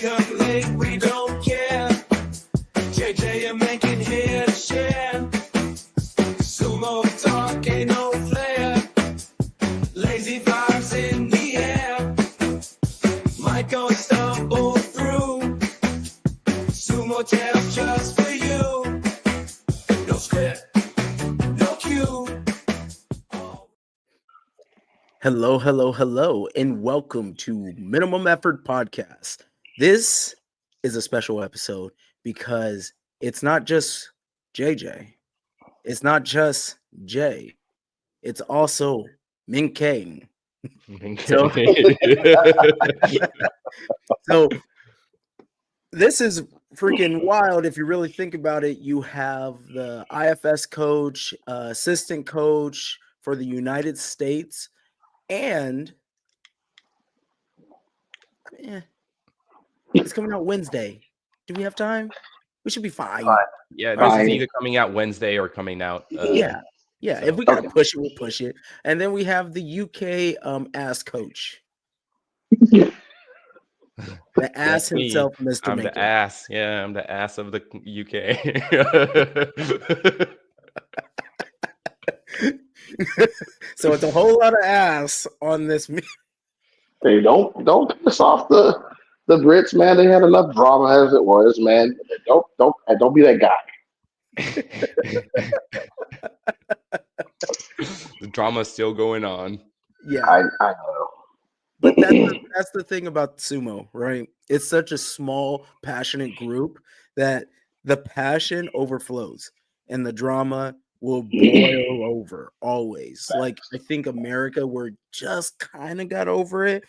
wake up late, we don't care. JJ and Megan here to share. Sumo talk, ain't no flair. Lazy vibes in the air. Might go stumble through. Sumo tales just for you. No script, no cue. Hello, and welcome to Minimum Effort Podcast. This is a special episode because it's not just JJ, it's not just Jay, it's also Min Kang. So, so this is freaking wild if you really think about it. You have the IFS coach, assistant coach for the United States, and it's coming out Wednesday. Do we have time? We should be fine. Yeah, this Fine. is either coming out Wednesday or coming out. Yeah. so- If we gotta push it, we'll push it. And then we have the UK ass coach, the ass That's me. himself, Mr. I'm the Minkin. ass. Yeah, I'm the ass of the UK. So it's a whole lot of ass on this. Hey, don't piss off the Brits, man. They had enough drama as it was, man. Don't be that guy. The drama's still going on. Yeah, I know. but that's the thing about sumo, right? It's such a small, passionate group that the passion overflows and the drama will boil over always. Like, I think America, we're just kind of got over it.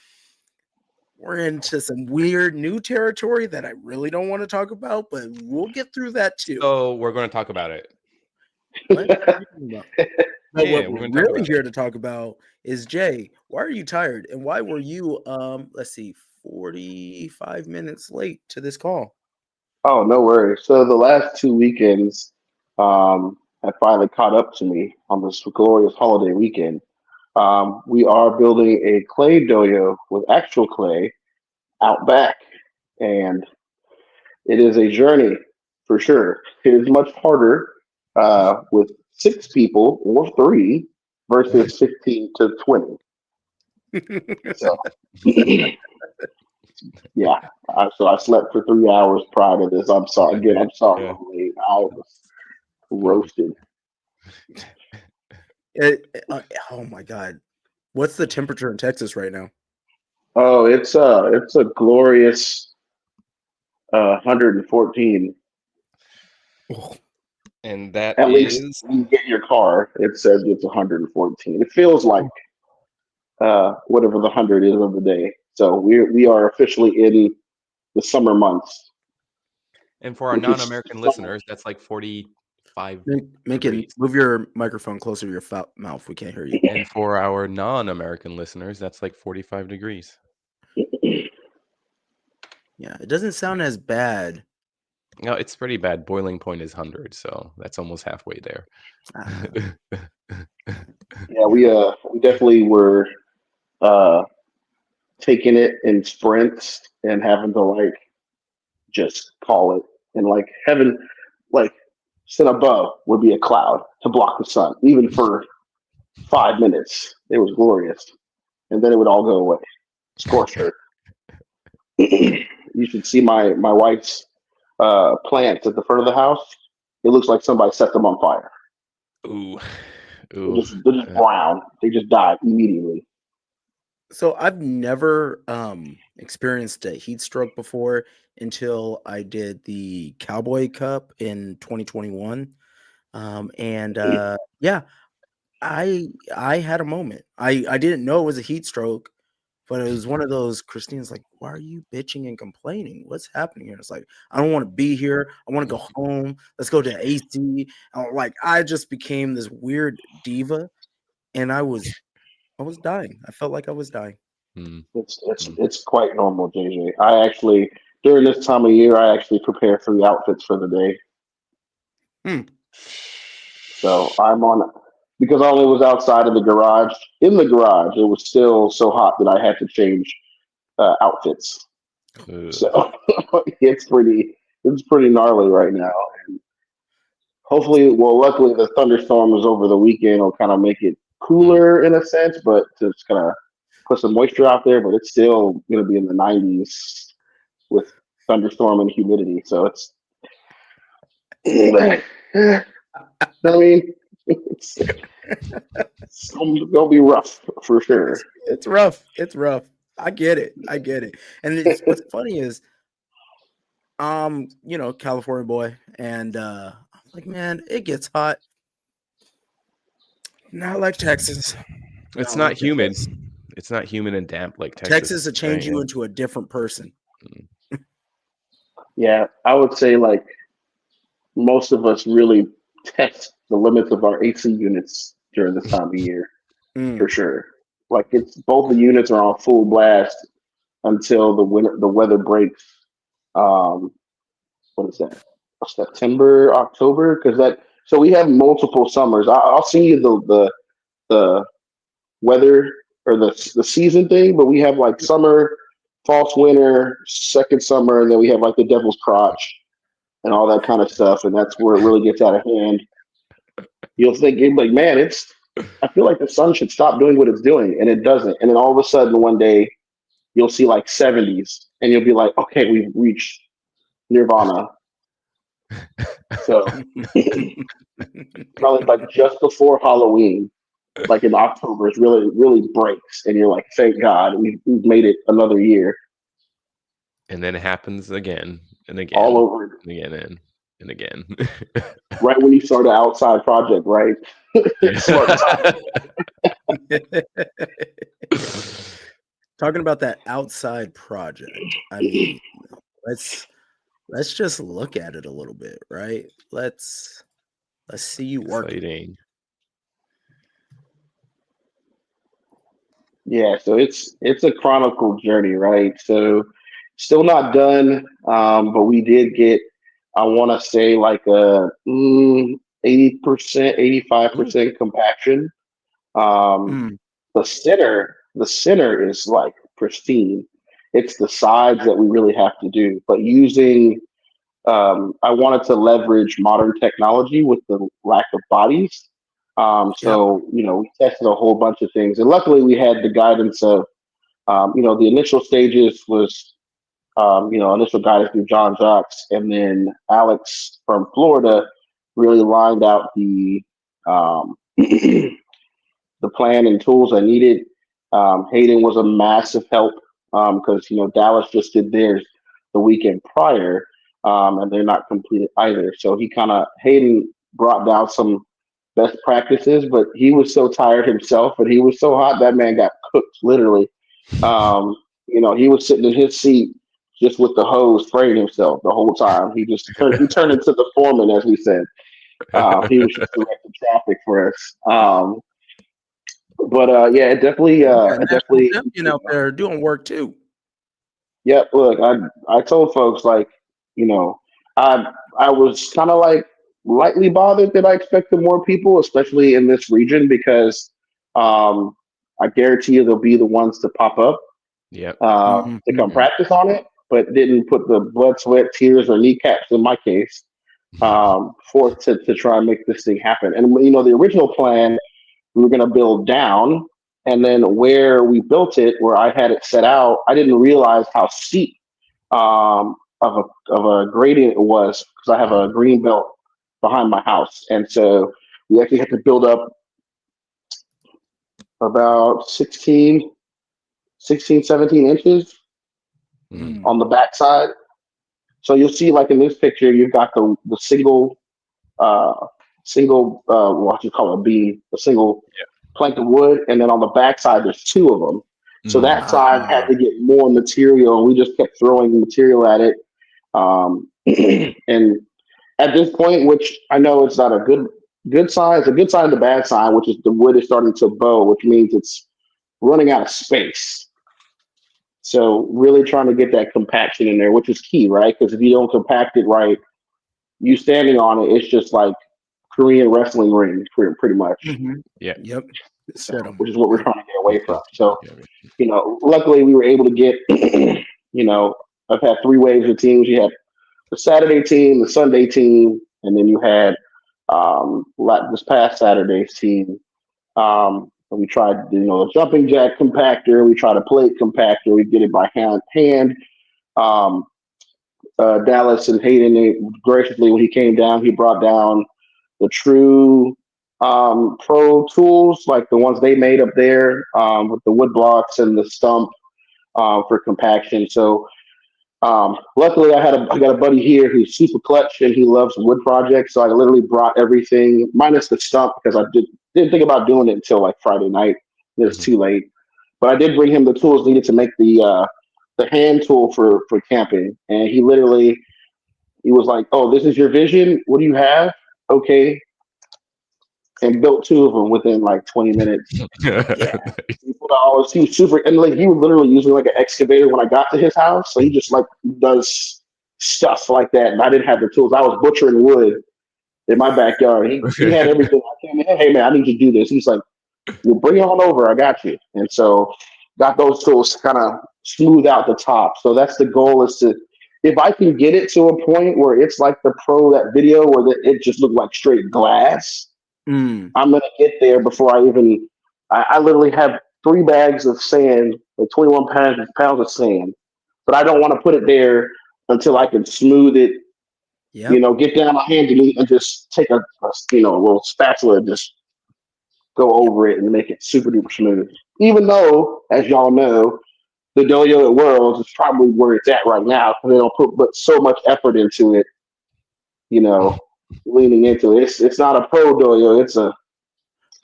We're into some weird new territory that I really don't want to talk about, but we'll get through that too. So we're going to talk about it. What are you talking about? But Yeah, what we're we're gonna talk really about here to talk about is, Jay, why are you tired? And why were you, let's see, 45 minutes late to this call? Oh, no worries. So the last 2 weekends, have finally caught up to me on this glorious holiday weekend. We are building a clay dohyo with actual clay out back, and it is a journey for sure. It is much harder with 6 people or 3 versus 15 to 20. So, yeah. So I slept for 3 hours prior to this. I'm sorry. Again, I'm sorry. Yeah. I'm late. I was roasted. Oh my God. What's the temperature in Texas right now? Oh, it's a glorious 114. Oh. And that At is least when you get in your car, it says it's 114. It feels like whatever the 100 is of the day. So we are officially in the summer months. and for our which is non-American summer. listeners, that's like 45. Minkin, Degrees. move your microphone closer to your mouth. We can't hear you. And for our non-American listeners, that's like 45 degrees. Yeah, it doesn't sound as bad. No, it's pretty bad. Boiling point is 100, so that's almost halfway there. Yeah, we definitely were taking it in sprints and having to like just call it, and like heaven, like sit above would be a cloud to block the sun, even for 5 minutes. It was glorious, and then it would all go away. Scorched earth. You should see my wife's plants at the front of the house. It looks like somebody set them on fire. Ooh. They're just brown. They just died immediately. So I've never experienced a heat stroke before until I did the Cowboy Cup in 2021. Yeah, I had a moment. I didn't know it was a heat stroke, but it was one of those. Christine's like, "Why are you bitching and complaining? What's happening here?" It's like, I don't want to be here. I want to go home. Let's go to AC. I just became this weird diva, and I was dying. I felt like I was dying. It's quite normal, JJ. I actually during this time of year, I actually prepare for the outfits for the day. So I'm on because I only was outside of the garage. In the garage, it was still so hot that I had to change outfits. Ugh. So it's pretty gnarly right now. And hopefully, well, luckily the thunderstorm is over the weekend. Will kind of make it Mm. cooler in a sense, but it's gonna put some moisture out there. But it's still gonna be in the 90s with thunderstorm and humidity. So it's, I mean, it's gonna be rough for sure. It's rough. It's rough. I get it. I get it. And it's what's funny is, California boy, and I'm like, man, it gets hot. Not like Texas. It's Not not like humid. Texas. It's not humid and damp like Texas. Texas will change you Saying. into a different person. Yeah, I would say like most of us really test the limits of our AC units during this time of year for Mm. sure. Like it's both the units are on full blast until the weather breaks. Um, what is that? September, October? Because so we have multiple summers. I'll send you the weather or the season thing, but we have like summer, false winter, second summer, and then we have like the devil's crotch and all that kind of stuff, and that's where it really gets out of hand. You'll think, you're like, man, I feel like the sun should stop doing what it's doing, and it doesn't. And then all of a sudden, one day, you'll see like 70s, and you'll be like, okay, we've reached nirvana. So probably like just before Halloween, like in October, it really, really breaks, and you're like, thank God, we've made it another year And then it happens again and all again over. and again and again. Right when you start an outside project, right? Smart time. Talking about that outside project. I mean, let's let's just look at it a little bit, right? Let's see you working. Exciting. Yeah, so it's a chronicle journey, right? So still not done, but we did get, I want to say like a 80%, Ooh. 85% compaction. Um, Mm. the center is like pristine. It's the sides that we really have to do, but I wanted to leverage modern technology with the lack of bodies. Yep. So, we tested a whole bunch of things. And luckily, we had the guidance of, the initial stages was, initial guidance through John Jocks. And then Alex from Florida really lined out the plan and tools I needed. Hayden was a massive help because Dallas just did theirs the weekend prior, and they're not completed either. So Hayden brought down some best practices, but he was so tired himself, and he was so hot that man got cooked literally. He was sitting in his seat just with the hose spraying himself the whole time. He turned into the foreman, as we said. He was just directing traffic for us. But yeah, You got a it national definitely, champion out there doing work too. yeah. Look, I told folks like, you know, I was kind of like lightly bothered that I expected more people, especially in this region, because um, I guarantee you they'll be the ones to pop up Yep. to come Mhm. practice on it, but didn't put the blood, sweat, tears, or kneecaps in my case to try and make this thing happen. And the original plan, we were going to build down, and then where we built it, where I had it set out, I didn't realize how steep of a gradient it was because I have a green belt behind my house, and so we actually had to build up about 17 inches Mm. on the backside. So you'll see, like in this picture, you've got the uh, what you call it, a beam, a single plank of wood, and then on the backside there's two of them. So Mm. that side had Ah, to get more material, and we just kept throwing material at it. And at this point, which I know it's not a good sign, it's a good sign and a bad sign, which is the wood is starting to bow, which means it's running out of space. So really trying to get that compaction in there, which is key, right? Because if you don't compact it right, you standing on it, it's just like Korean wrestling ring, pretty much. mhm. Yeah. Yep. So, Set 'em. which is what we're Yep. trying to get away from. Just So, yeah. luckily we were able to get, you know, I've had 3 waves of teams. You had the Saturday team, the Sunday team, and then you had this past Saturday's team. And we tried, the jumping jack compactor. We tried a plate compactor. We did it by hand. Um, Dallas and Hayden, graciously, when he came down, he brought down the true pro tools, like the ones they made up there with the wood blocks and the stump for compaction. So luckily, I got a buddy here who's super clutch and he loves wood projects. So I literally brought everything minus the stump because I didn't think about doing it until like Friday night. It was too late, but I did bring him the tools needed to make the hand tool for camping. And he was like, "Oh, this is your vision. What do you have?" Okay, and built 2 of them within like 20 minutes. Yeah. He was super, and like he was literally using like an excavator when I got to his house. So he just like does stuff like that, and I didn't have the tools. I was butchering wood in my backyard. He had everything. I came in, hey man, I need you to do this. He's like, well, bring it on over. I got you. And so got those tools to kind of smooth out the top. So that's the goal, is to, if I can get it to a point where it's like the that video where it just looked like straight glass, I'm going to get there before I literally have 3 bags of sand, like 21 pounds of sand, but I don't want to put it there until I can smooth it, Yep. get down my hand and just take a little spatula and just go Yep. over it and make it super duper smooth. Even though, as y'all know, the Dohyo at Worlds is probably where it's at right now because they don't put so much effort into it, leaning into it. It's not a pro Dohyo. It's a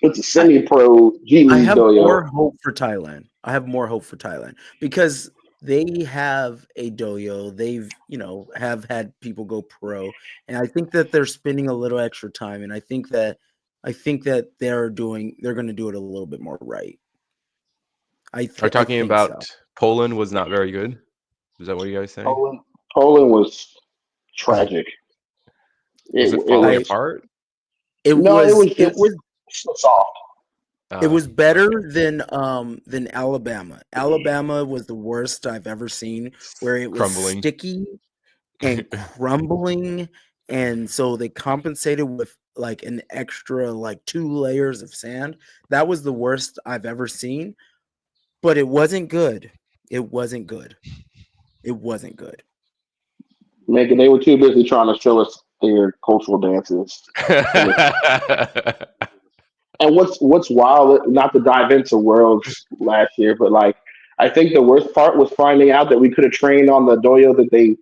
I, semi-pro G I League have Dohyo. more hope for Thailand. I have more hope for Thailand because they have a dojo. They've, have had people go pro, and I think that they're spending a little extra time. And I think that they're going to do it a little bit more right. Are I talking think so. about Poland was not very good? Is that what you guys saying? Poland was tragic. Was it It falling was apart? It no, it was was it just was so soft. it was better Okay. than Alabama. Alabama was the worst I've ever seen, where it was Crumbling. sticky and crumbling, and so they compensated with like an extra like 2 layers of sand. That was the worst I've ever seen, but it wasn't good. It wasn't good. It wasn't good. They were too busy trying to show us their cultural dances. And what's wild, not to dive into Worlds last year, but like I think the worst part was finding out that we could have trained on the doyo that they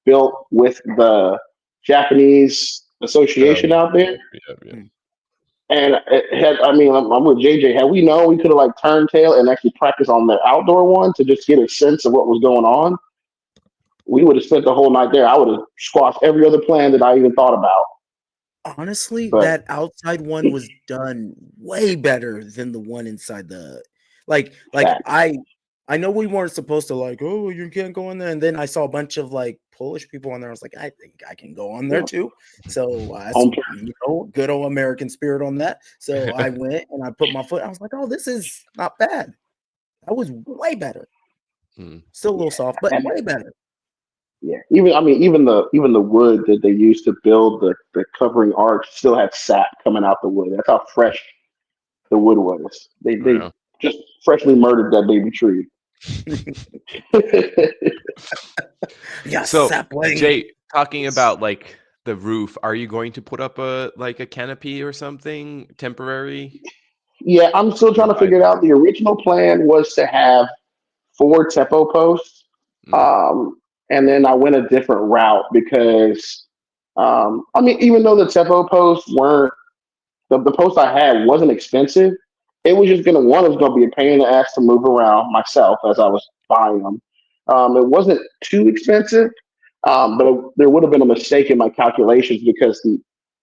built with the Japanese association out there. Yeah. Mm. And I'm with JJ. Had we known, we could have like turned tail and actually practiced on the outdoor one to just get a sense of what was going on. We would have spent the whole night there. I would have squashed every other plan that I even thought about. Honestly, But that outside one was done way better than the one inside the like fact, I know we weren't supposed to like, oh, you can't go in there. And then I saw a bunch of like Polish people on there. I was like, I think I can go on there too. So that's home good old American spirit on that. So I went and I put my foot. I was like, oh, this is not bad. That was way better. Still a little soft, but and way better. yeah, even the wood that they used to build the covering arch still had sap coming out the wood. That's how fresh the wood was. They Wow. just freshly murdered that baby tree. Yes, So, sapling. Jay, talking about like the roof, are you going to put up a canopy or something temporary? Yeah, I'm still trying to figure it out. The original plan was to have 4 Tepo posts. Mm. And then I went a different route because even though the Tepo posts weren't the post I had wasn't expensive, it was just it was gonna be a pain in the ass to move around myself as I was buying them. It wasn't too expensive, but there would have been a mistake in my calculations because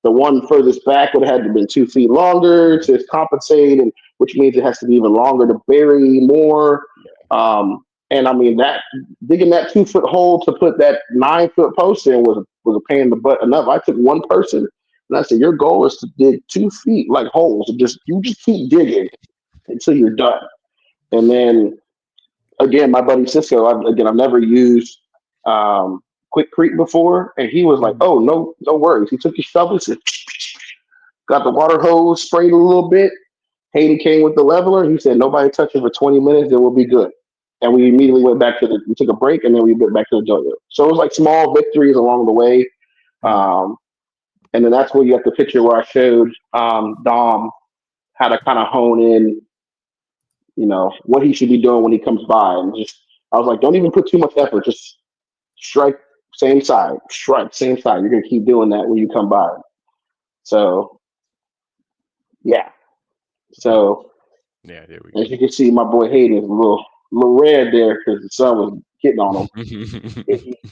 the one furthest back would have had to been 2 feet longer to compensate, and which means it has to be even longer to bury more. And that digging that 2-foot hole to put that 9-foot post in was a pain in the butt enough. I took one person and I said, your goal is to dig 2 feet like holes, and you just keep digging until you're done. And then again, my buddy Cisco, I've never used Quick Creek before, and he was like, "Oh, no worries." He took his shovels and got the water hose sprayed a little bit. Hayden came with the leveler. He said, "Nobody touch it for 20 minutes, then we'll be good." And we immediately went back to we took a break, and then we went back to the dojo. So it was like small victories along the way. Um, and then that's where you have the picture where I showed Dom how to kind of hone in, what he should be doing when he comes by. And I was like, don't even put too much effort. Just strike same side, strike same side. You're going to keep doing that when you come by. So, yeah. So, Yeah, there we as you can see, my boy Hayden is a little red there because the sun was getting on him. go.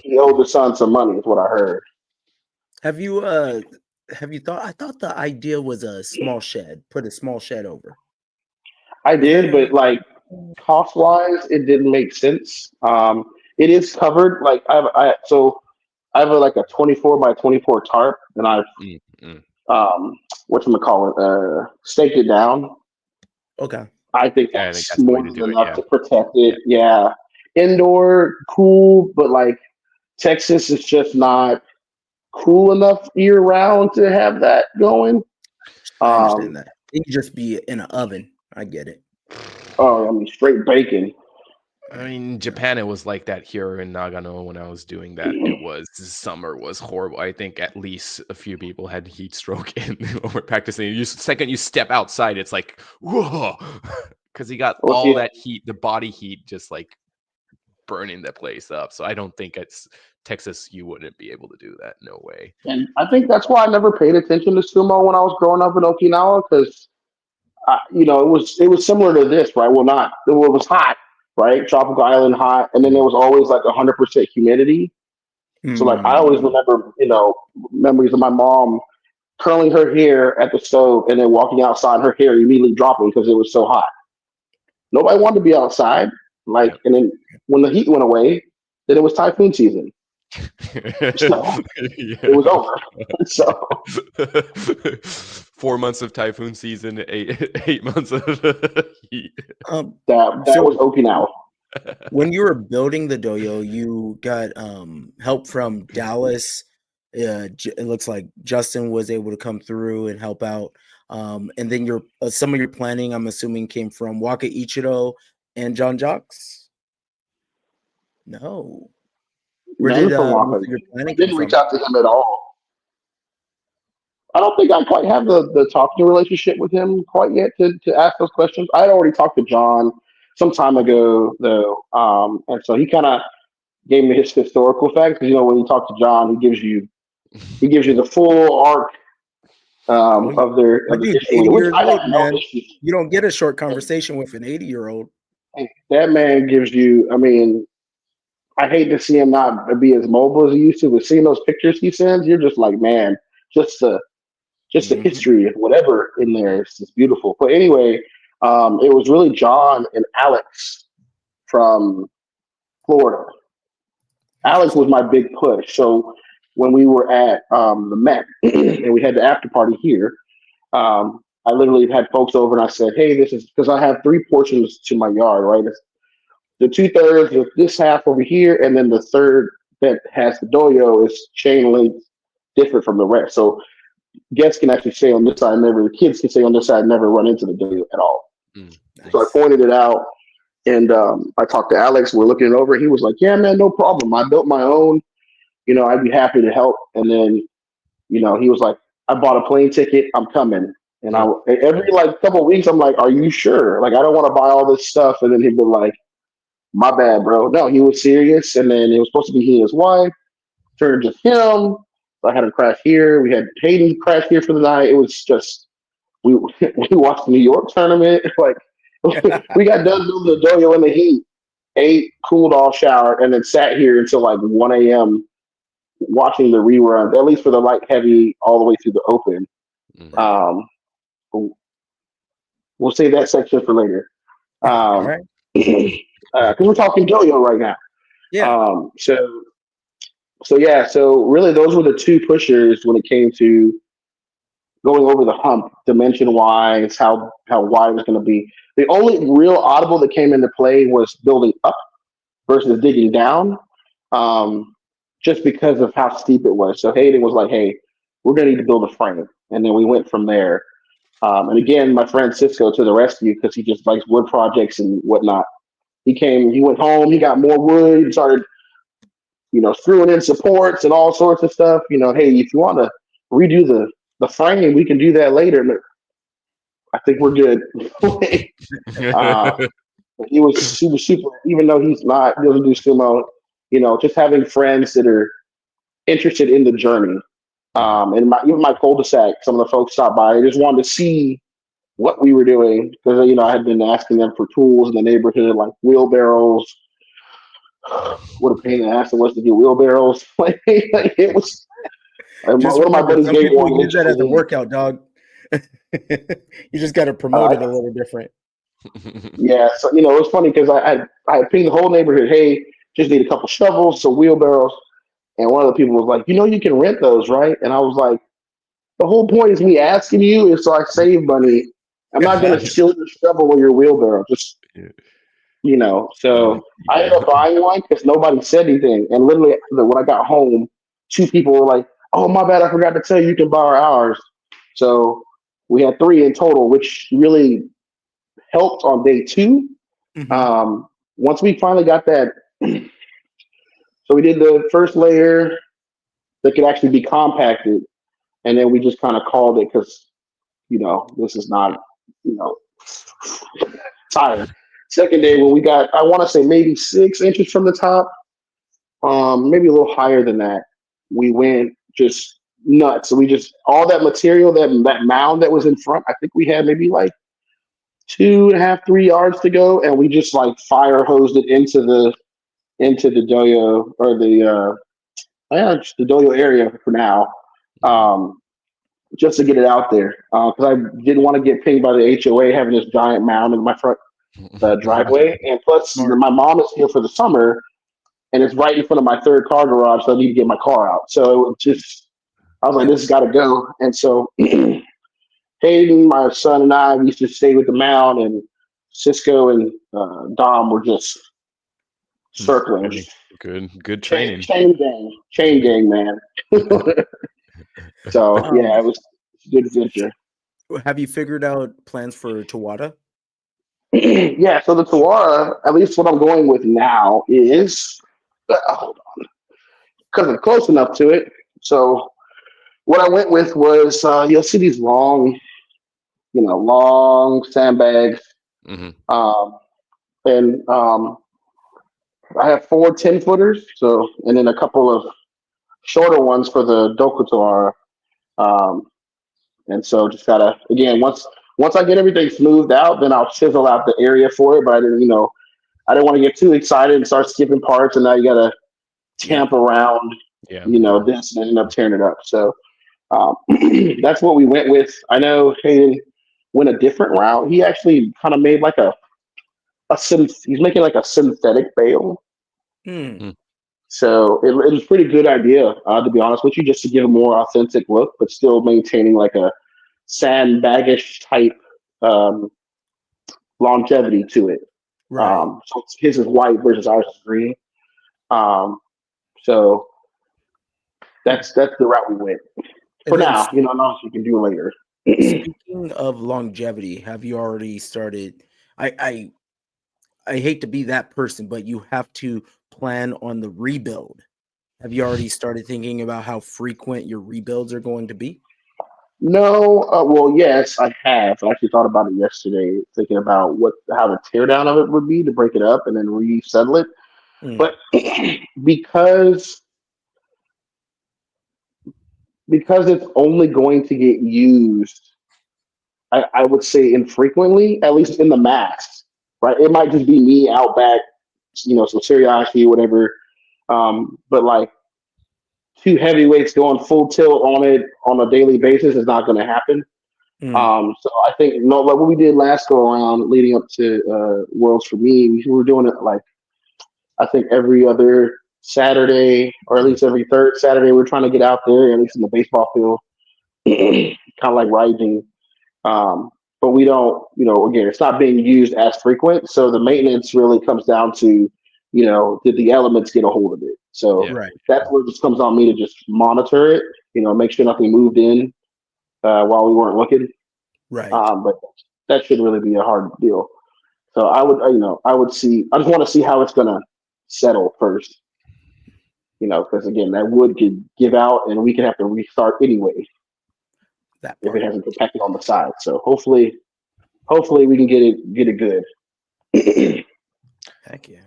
He owed the son some money, is what I heard. Have you thought? I thought the idea was a small shed. Put a small shed over. I Was that did, but like cost wise, it didn't make sense. It is covered. Like I have like a 24 by 24 tarp, and I've Mm. staked it down. okay? I think Yeah, I think that's that's the way more to than do it. enough Yeah. to protect it. Yeah. Indoor, cool, but like Texas is just not cool enough year round to have that going. I Um, understand that. It could just be in an oven. I get it. I mean, straight bacon. I mean, Japan, it was like that here in Nagano when I was doing that. It was summer was horrible. I think at least a few people had heat stroke and were practicing. Second you step outside, it's like whoa, because you got Well, all see, that heat, the body heat, just like burning the place up. So I don't think it's Texas. You wouldn't be able to do that. No way. and I think that's why I never paid attention to sumo when I was growing up in Okinawa because it was similar to this, right? Well, not it was hot, right? Tropical island hot, and then there was always like 100% humidity. So like I always remember, memories of my mom curling her hair at the stove and then walking outside, her hair immediately dropping because it was so hot. Nobody wanted to be outside. Like, Yep. and then when the heat went away, then it was typhoon season. So it was over. So 4 months of typhoon season, 8 months of heat. that was So Okinawa. when you were building the dojo, you got help from Dallas. It looks like Justin was able to come through and help out. And then some of your planning, I'm assuming, came from Waka Ichiro and John Jocks. No, where did None from most Waka. of your I planning come didn't reach from? out to him at all. I don't think I quite have the talking relationship with him quite yet to ask those questions. I had already talked to John some time ago though, and so he kind of gave me his historical facts because when you talk to John, he gives you the full arc Oh, of their my of the dude's history, 80 which years I old, have no man. issue. You don't get a short conversation with an 80-year-old. That man gives you. I mean, I hate to see him not be as mobile as he used to, but seeing those pictures he sends, you're just like, man, just the Mhm. history of whatever in there is just beautiful. But anyway, it was really John and Alex from Florida. Alex was Interesting. my big push. So when we were at the Met and we had the after party here, I literally had folks over and I said, hey, this is because I have three portions to my yard, right? It's the 2/3 of this half over here, and then the third that has the doyo is chain link different from the rest. So guests can actually stay on this side, the kids can stay on this side, never run into the doyo at all. So I Nice. pointed it out, and I talked to Alex. We're looking it over. He was like, "Yeah, man, no problem. I built my own. I'd be happy to help." And then, he was like, "I bought a plane ticket. I'm coming." And every Nice. like couple of weeks, I'm like, "Are you sure? Like, I don't want to buy all this stuff." And then he'd be like, "My bad, bro." No, he was serious. And then it was supposed to be he and his wife. Turned just him. So I had him crash here. We had Hayden crash here for the night. It was just we we watched the New York tournament. Like we got done doing the dojo in the heat, ate, cooled off, showered, and then sat here until like 1 a.m. watching the rerun, at least for the light heavy all the way through the open. Mhm. Right. Um, we'll save that section for later. All Um, right. because we're talking dojo right now. Yeah. So yeah, so really those were the two pushers when it came to going over the hump, dimension wise, how wide it was going to be. The only real audible that came into play was building up versus digging down. just because of how steep it was. So Hayden was like, "Hey, we're gonna need to build a frame," and then we went from there. And again, my friend Cisco to the rescue because he just likes wood projects and whatnot. He went home, he got more wood, he started, screwing in supports and all sorts of stuff. Hey, if you want to redo the frame, we can do that later. But I think we're good. uh, he was super, even though he doesn't do sumo, just having friends that are interested in the journey. And even my cul-de-sac, some of the folks stopped by. They just wanted to see what we were doing because I had been asking them for tools in the neighborhood, like wheelbarrows. What a pain in the ass it was to get wheelbarrows. Like it was. Just One of my remember, buddies some gave people one, use which that as a was workout, dog. You just got to promote uh, it a little different. yeah. So it was funny because I pinged the whole neighborhood. Hey, just need a couple shovels, some wheelbarrows, and one of the people was like, you can rent those, right? And I was like, the whole point is me asking you is so I save money. I'm not gonna steal your shovel or your wheelbarrow. Just Yeah. So I ended Yeah. up buying one because nobody said anything. And literally, when I got home, two people were like, "Oh, my bad, I forgot to tell you, you can borrow ours." So we had three in total, which really helped on day two. Hmm. Once we finally got that, so we did the first layer that could actually be compacted, and then we just kind of called it because this is not you know tired. Second day when we got, I want to say maybe 6 inches from the top, maybe a little higher than that. We went just nuts. So we just all that material, that mound that was in front. I think we had maybe like 2.5, 3 yards to go, and we just like fire hosed it into the doyo or just the doyo area for now, um, just to get it out there because I didn't want to get pinged by the HOA having this giant mound in my front driveway, and plus Smart. my mom is here for the summer and it's right in front of my third car garage, so I need to get my car out. So it was just, I was like, Yep. this has got to go. And so Hayden, my son, and I, we used to stay with the mound, and Cisco and Dom were just circling, Training. just Good training. chain gang, man. So yeah, Um, it was a good adventure. have you figured out plans for Tawada? Yeah, so the Tawara, at least what I'm going with now is, hold on, because I'm close enough to it. So what I went with was you'll see these long sandbags. Hmm. Um, and I have 4 10-footers, so and then a couple of shorter ones for the Dokutora. Um, and so just gotta again once I get everything smoothed out, then I'll chisel out the area for it. But I didn't want to get too excited and start skipping parts, and now you gotta Yep. tamp around Yeah. this and end up tearing it up. So um, that's what we went with. I know Hayden went a different route. He actually kind of made like he's making like a synthetic bale. Hmm. Mm. So it was a pretty good idea, to be honest with you, just to give a more authentic look, but still maintaining like a sandbagish type um, longevity to it. Right. So his is white versus ours is green. Um, so Hmm. that's the route we went And for then now. Not else you can do later. speaking of longevity, have you already started? I hate to be that person, but you have to plan on the rebuild. Have you already started thinking about how frequent your rebuilds are going to be? No, well, yes, I have. I actually thought about it yesterday, thinking about how the teardown of it would be to break it up and then resettle it. Mm, But because it's only going to get used, I would say infrequently, at least in the max, right? It might just be me out back, some Suriashi, whatever. But like two heavyweights going full tilt on it on a daily basis is not going to happen. mm, So I think no, like what we did last go around leading up to Worlds for me, we were doing it like I think every other Saturday or at least every third Saturday. We're trying to get out there, at least in the baseball field, kind of like riding. Um, but we don't, again, it's not being used as frequent. So the maintenance really comes down to, did the elements get a hold of it? So Yeah. Right. that's where it just comes on me to just monitor it, make sure nothing moved in while we weren't looking. Right. But that shouldn't really be a hard deal. So I would, I would see. I just want to see how it's gonna settle first. Because again, that wood could give out, and we could have to restart anyway That if it part. hasn't protected on the side. So hopefully we can get it good. Heck yeah.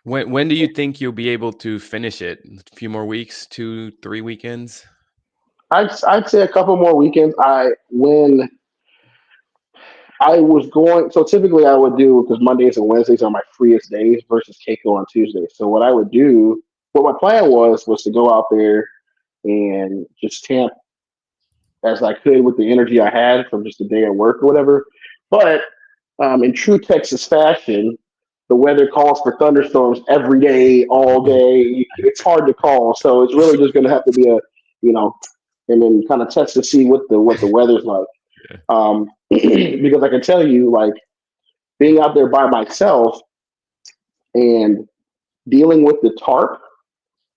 When do you think you'll be able to finish it? A few more weeks, 2, 3 weekends? I'd say a couple more weekends. When I was going, so typically I would do, because Mondays and Wednesdays are my freest days versus Keiko on Tuesdays. So what I would do, what my plan was to go out there and just tamp as I could with the energy I had from just a day at work or whatever. But in true Texas fashion, the weather calls for thunderstorms every day, all day. It's hard to call, so it's really just going to have to be you know, and then kind of test to see what the weather's like. Yeah. Because I can tell you, like being out there by myself and dealing with the tarp,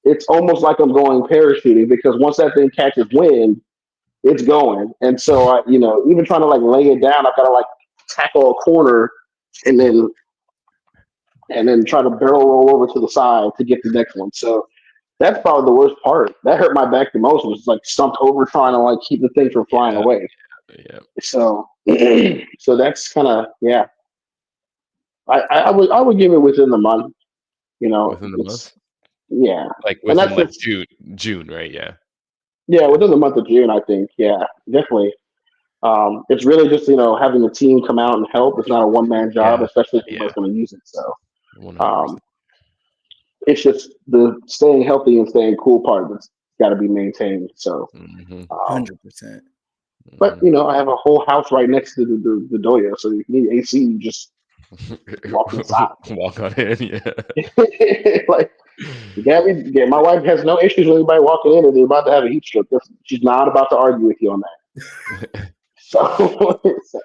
it's almost like I'm going parachuting because once that thing catches wind, it's going. And so even trying to like lay it down, I've got to like tackle a corner and then try to barrel roll over to the side to get the next one. So that's probably the worst part. That hurt my back the most, was like stumped over trying to like keep the thing from flying Yeah. away. Yeah. So so that's kind of, yeah. I would give it within the month. Within the month? It's, yeah, Like and within that's like just, June, right? Yeah. yeah, within the month of June, I think. Yeah, definitely. It's really just having the team come out and help. It's not a one man job, Yeah. especially if Yeah. anybody's going to use it. So 100%. um, it's just the staying healthy and staying cool part that's got to be maintained. So, Mhm. um, 100%. but Mhm. I have a whole house right next to the Dohyo, so if you need AC, you just walk inside. Walk on in, yeah. Like, yeah, my wife has no issues with anybody walking in and they're about to have a heat stroke. She's not about to argue with you on that. So, so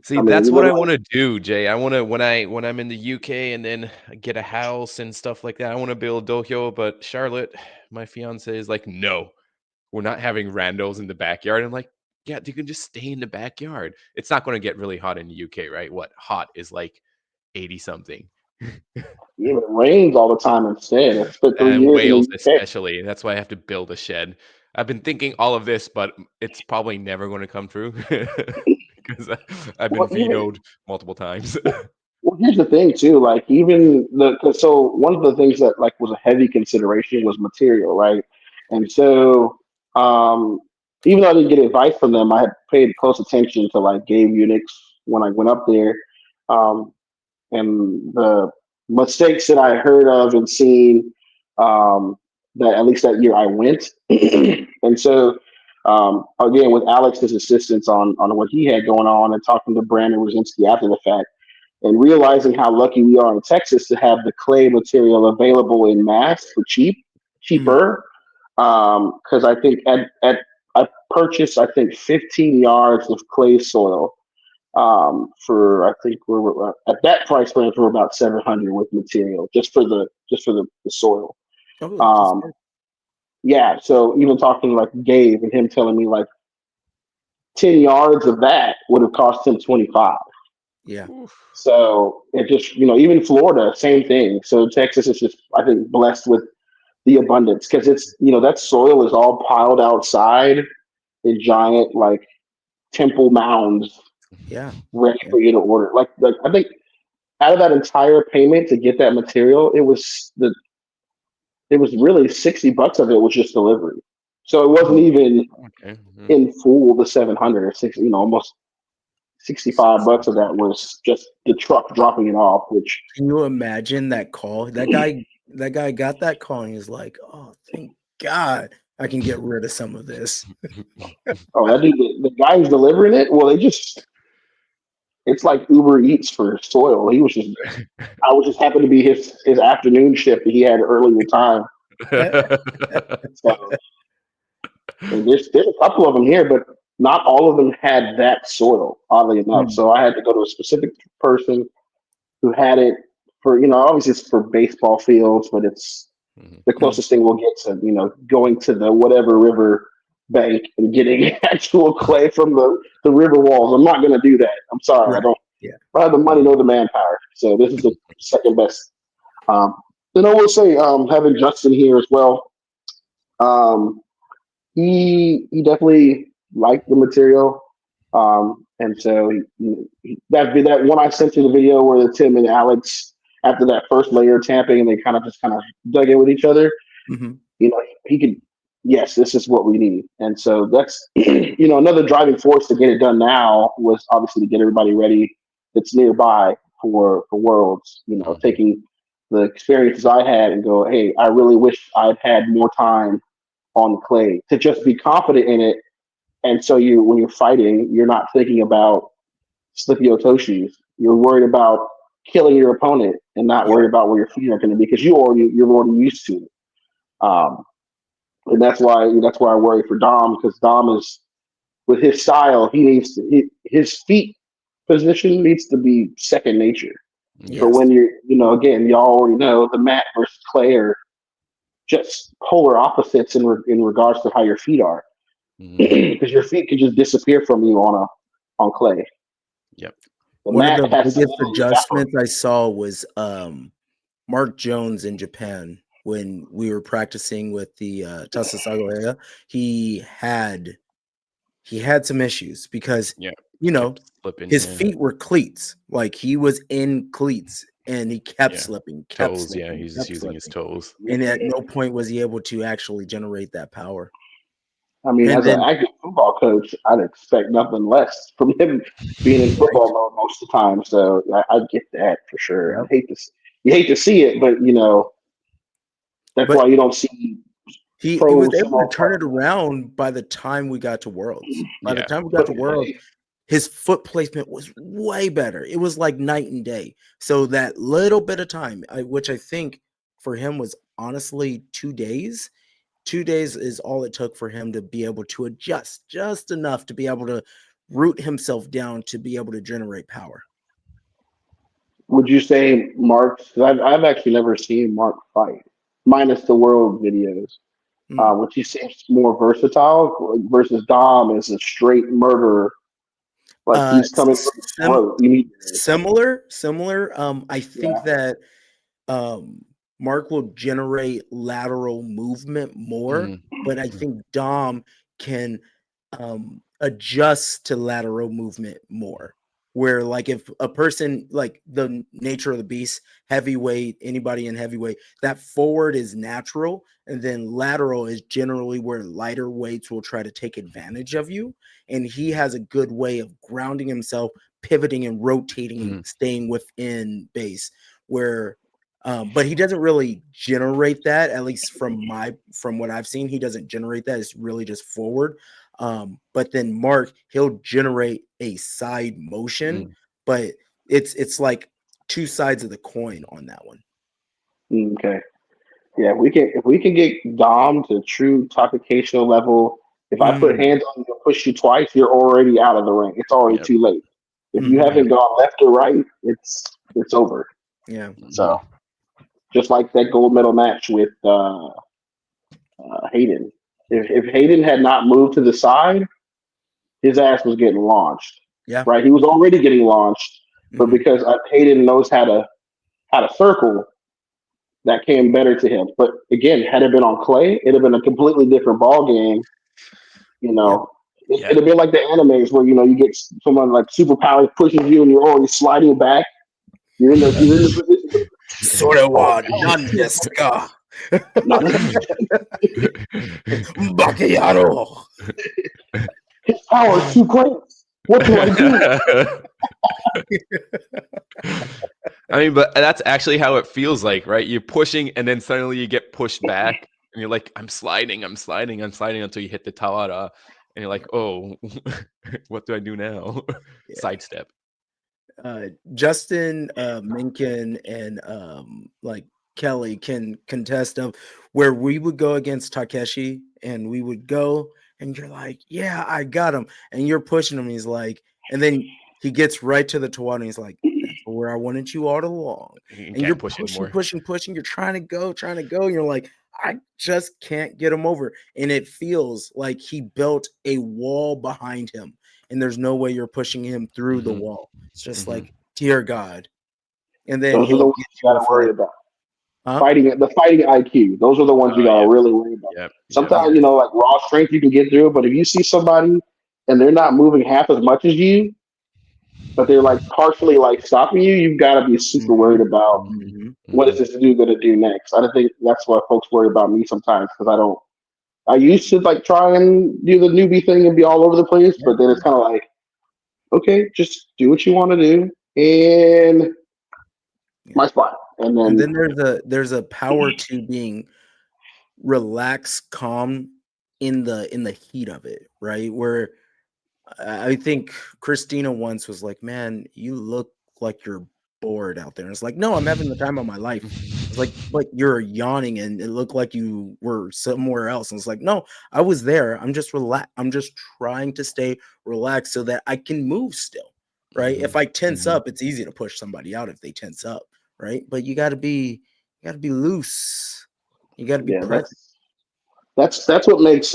See, I mean, that's we what live I like, want to do, Jay. I want to when I'm in the UK and then I get a house and stuff like that. I want to build Dohyo, but Charlotte, my fiance, is like, no, we're not having randos in the backyard. I'm like, yeah, you can just stay in the backyard. It's not going to get really hot in the UK, right? What hot is like 80 something. yeah, but it rains all the time instead. I spent 3 years in the Wales UK. especially. That's why I have to build a shed. I've been thinking all of this, but it's probably never going to come true because I've Well, been even vetoed multiple times. well, here's the thing too. Like, even so one of the things that like was a heavy consideration was material, right? And so, um, even though I didn't get advice from them, I had paid close attention to like game Unix when I went up there. Um, and the mistakes that I heard of and seen, that at least that year I went. And so again, with Alex's assistance on what he had going on and talking to Brandon Rosinski after the fact, and realizing how lucky we are in Texas to have the clay material available in mass for Mm. cheaper. Because I think I purchased, I think, 15 yards of clay soil, for, I think we're at that price range for about 700 with material just for the soil. Oh, that's Um, good. yeah, so even talking like Gabe and him telling me like 10 yards of that would have cost him 25. Yeah. Oof. So it just, even Florida, same thing. So Texas is just, I think, blessed with the abundance because it's, that soil is all piled outside in giant like temple mounds Yeah. ready Yeah. for you to order. Like I think out of that entire payment to get that material, it was really $60 of it was just delivery. So it wasn't Mm. even Okay. in full the 700 or 60, almost $65 of that was just the truck dropping it off, which Can you imagine that call? That guy got that call and he's like, "Oh, thank God I can get rid of some of this." oh, that dude, the guy who's delivering it, well, it's like Uber Eats for soil. I was just happy to be his afternoon shift that he had earlier time. So, and there's a couple of them here, but not all of them had that soil, oddly enough. Mm. So I had to go to a specific person who had it for, obviously it's for baseball fields, but it's Mhm. the closest thing we'll get to, going to the whatever river bank and getting actual clay from the river walls. I'm not going to do that. I'm sorry. I Right. don't Yeah. have the money Mhm. nor the manpower. So this is the second best. Um, then I will say, having Justin here as well, um, he definitely liked the material. And so that when I sent you the video where the Tim and Alex, after that first layer of tamping, and they kind of dug in with each other, Hmm. he could, yes, this is what we need. And so that's, another driving force to get it done now was obviously to get everybody ready that's nearby for Worlds, Mhm. taking the experiences I had and go, hey, I really wish I'd had more time on clay to just be confident in it. And so when you're fighting, you're not thinking about slippy otoshis. You're worried about killing your opponent and not Yeah. worried about where your feet are going to be because you're already used to it. Um, and that's why I worry for Dom because Dom is with his style. His feet position needs to be second nature. Yeah. But Yes. when again, y'all already know the mat versus clay are just polar opposites in regards to how your feet are. Mhm. Because your feet can just disappear from you on clay. Yep. The One of mat the has to biggest literally evaporate. adjustments I saw was Mark Jones in Japan when we were practicing with the Tasasagoya. He had some issues because Yeah. you know Kept slipping. his Yeah. feet were cleats, like he was in cleats, and he kept Yeah. slipping, kept Toes. Yeah. slipping, He's just kept using his slipping, toes. and at no point was he able to actually generate that power. I mean, And as an then active football coach, I'd expect nothing less from him being in right, football mode most of the time. So I get that for sure. yeah, You hate to see it, but that's but why you don't see he pro was able to sumo turn it fighters around by the time we got to Worlds. By the Yeah. time we got to putting Worlds, clay. his foot placement was way better. It was like night and day. So that little bit of time, which I think for him was honestly 2 days. 2 days is all it took for him to be able to adjust just enough to be able to root himself down to be able to generate power. Would you say Mark? 'Cause I've actually never seen Mark fight, minus the world videos. Mm. Which he seems more versatile versus Dom is a straight murderer. Like Uh, he's coming for the sim- throat immediately. similar. I think Yeah. that Mark will generate lateral movement more, Mhm. but I think Dom can adjust to lateral movement more. Where like if a person like the nature of the beast, heavyweight, anybody in heavyweight, that forward is natural, and then lateral is generally where lighter weights will try to take advantage of you. And he has a good way of grounding himself, pivoting and rotating and Mhm. staying within base. Where but he doesn't really generate that, at least from what I've seen. He doesn't generate that. It's really just forward. But then Mark, he'll generate a side motion, Mhm. but it's like two sides of the coin on that one. Okay. Yeah, if we can get Dom to true Takakational level. If I put Mm, hands on you and push you twice, you're already out of the ring. It's already Yep. too late. If you mhm, Yep. haven't gone left or right, it's over. yeah. So Mhm. just like that gold medal match with Hayden. If Hayden had not moved to the side, his ass was getting launched. Yeah. Right, he was already getting launched, but Mhm. because Hayden knows how to circle, that came better to him. But again, had it been on clay, it'd have been a completely different ball game. You Yeah. know, Yeah. it'd have been like the animes where you get someone like superpowers pushes you and you're already sliding back. You're in the position. Oh, それは何ですか? not Bakayaro. his power is too great. What do I do? I mean, but that's actually how it feels like, right? You're pushing, and then suddenly you get pushed back, and you're like, I'm sliding until you hit the Tawara, and you're like, oh, what do I do now? Yeah. Sidestep. Justin, Minkin, and like Kelly can contest of where we would go against Takeshi, and we would go, and you're like, yeah, I got him, and you're pushing him. He's like, and then he gets right to the Tawada, and he's like, that's where I wanted you all along. You And you're can't push anymore. pushing. You're trying to go. And you're like, I just can't get him over. And it feels like he built a wall behind him. And there's no way you're pushing him through the Mhm. wall. It's just Mhm. like, dear God. And then Those are he'll the ones get you you a got to worry fight. about. Huh? The fighting IQ. Those are the ones you Oh got yeah. to really worry about. Yep. Yep. Sometimes, Yes. like raw strength, you can get through, but if you see somebody and they're not moving half as much as you, but they're like partially like stopping you, you've got to be super Mm-hmm. worried about Mhm. Mm-hmm. what is Mhm. this dude going to do next. I don't think that's why folks worry about me sometimes because I don't. I used to like try and do the newbie thing and be all over the place, Yeah. but then it's kind of like, okay, just do what you want to do in Yeah. my spot, and And then then there's a power to being relaxed, calm in the heat of it, right? Where I think Christina once was like, "Man, you look like you're bored out there." And it's like, "No, I'm having the time of my life." It's like, "But you're yawning and it looked like you were somewhere else." And it's like, "No, I was there. I'm just relaxed. I'm just trying to stay relaxed so that I can move still." Right? If Mhm. I tense Mhm. up, it's easy to push somebody out if they tense up, right? But you got to be loose. You got to be yeah, present. that's what makes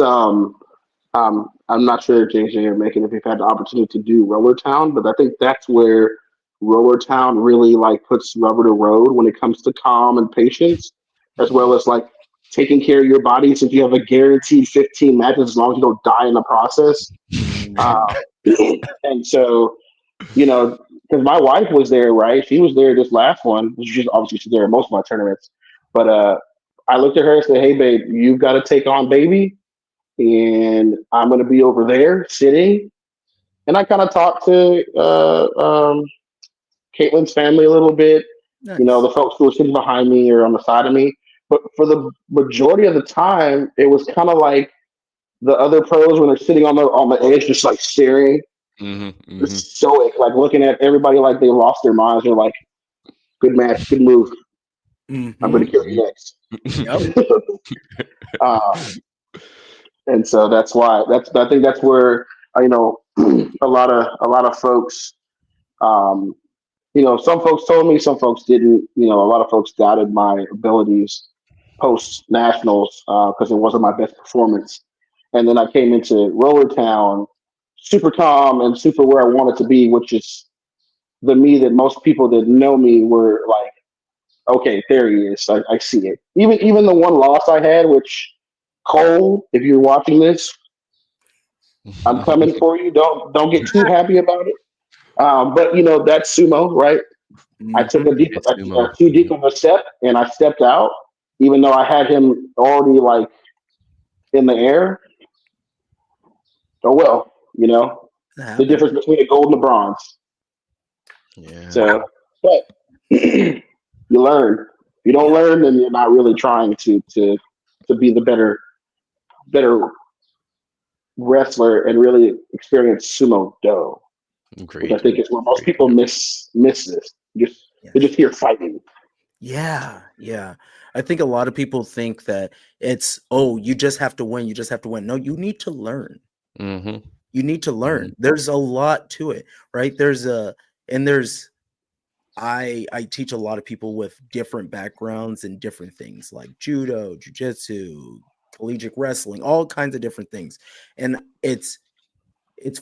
I'm not sure JJ or making if you've had the opportunity to do Roller Town, but I think that's where Roller Town really like puts rubber to road when it comes to calm and patience, as well as like taking care of your body. Since you have a guaranteed 15 matches, as long as you don't die in the process. Mhm. Uh, and so, because my wife was there, right? She was there this last one. She's there at most of my tournaments. But I looked at her and said, "Hey, babe, you've got to take on baby, and I'm going to be over there sitting." And I kind of talked to Caitlin's family a little bit. Nice. The folks who were sitting behind me or on the side of me. But for the majority of the time, it was kind of like the other pros when they're sitting on the edge, just like staring, Mhm. Mhm. just stoic, like looking at everybody like they lost their minds. They're like, "Good match, good move. I'm going to Mhm. kill you next." Yep. uh, and so that's why I think that's where a lot of folks. Um, some folks told me, some folks didn't. A lot of folks doubted my abilities post nationals because it wasn't my best performance. And then I came into Roller Town, super calm and super where I wanted to be, which is the me that most people that know me were like, okay, there he is. I see it. Even the one loss I had, which Cole, if you're watching this, I'm coming for you. Don't get too happy about it. But that's sumo, right? I took Mhm. It's sumo. too deep Mhm. of a step, and I stepped out, even though I had him already like in the air. Oh well, That the happens. difference between a gold and a bronze. Yeah. So, but you learn. If you don't Yeah. learn, then you're not really trying to be the better wrestler and really experience sumo do, which I Agreed. think is where most Agreed. people miss this. They're Yes. just here fighting. Yeah. Yeah. I think a lot of people think that it's, oh, you just have to win. You just have to win. No, you need to learn. Mhm. You need to Mhm. learn. There's a lot to it, right? And there's I teach a lot of people with different backgrounds and different things like judo, jujitsu, collegiate wrestling, all kinds of different things. And it's